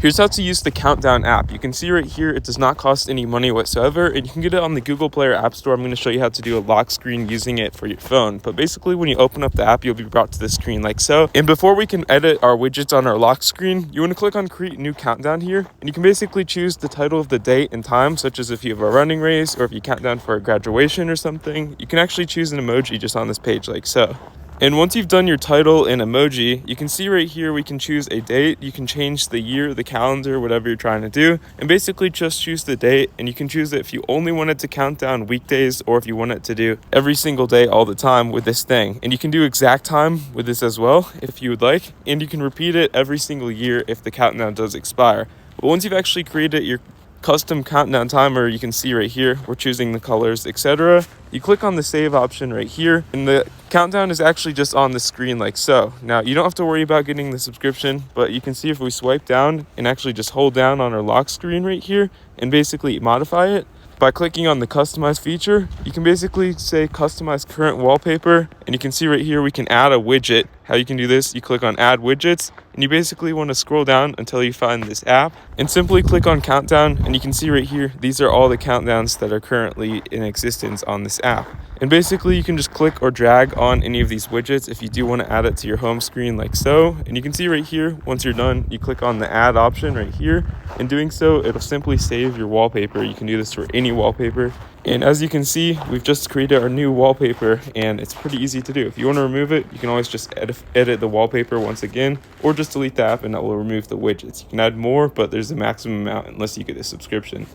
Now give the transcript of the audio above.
Here's how to use the Countdown app. You can see right here, it does not cost any money whatsoever, and you can get it on the Google Play or App Store. I'm going to show you how to do a lock screen using it for your phone. But basically, when you open up the app, you'll be brought to this screen like so. And before we can edit our widgets on our lock screen, you want to click on Create New Countdown here, and you can basically choose the title of the date and time, such as if you have a running race or if you count down for a graduation or something. You can actually choose an emoji just on this page like so. And once you've done your title and emoji, you can see right here we can choose a date. You can change the year, the calendar, whatever you're trying to do, and basically just choose the date. And you can choose it if you only want it to count down weekdays or if you want it to do every single day all the time with this thing. And you can do exact time with this as well if you would like, and you can repeat it every single year if the countdown does expire. But once you've actually created your custom countdown timer, you can see right here we're choosing the colors, etc. You click on the save option right here, and the countdown is actually just on the screen like so. Now you don't have to worry about getting the subscription, but you can see if we swipe down and actually just hold down on our lock screen right here and basically modify it by clicking on the customize feature, you can basically say customize current wallpaper, and you can see right here we can add a widget. How you can do this, you click on add widgets, and you basically want to scroll down until you find this app and simply click on countdown, and you can see right here these are all the countdowns that are currently in existence on this app. And basically you can just click or drag on any of these widgets if you do want to add it to your home screen like so. And you can see right here, once you're done, you click on the add option right here. In doing so, it'll simply save your wallpaper. You can do this for any wallpaper. And as you can see, we've just created our new wallpaper, and it's pretty easy to do. If you want to remove it, you can always just edit the wallpaper once again, or just delete the app and that will remove the widgets. You can add more, but there's a maximum amount unless you get a subscription.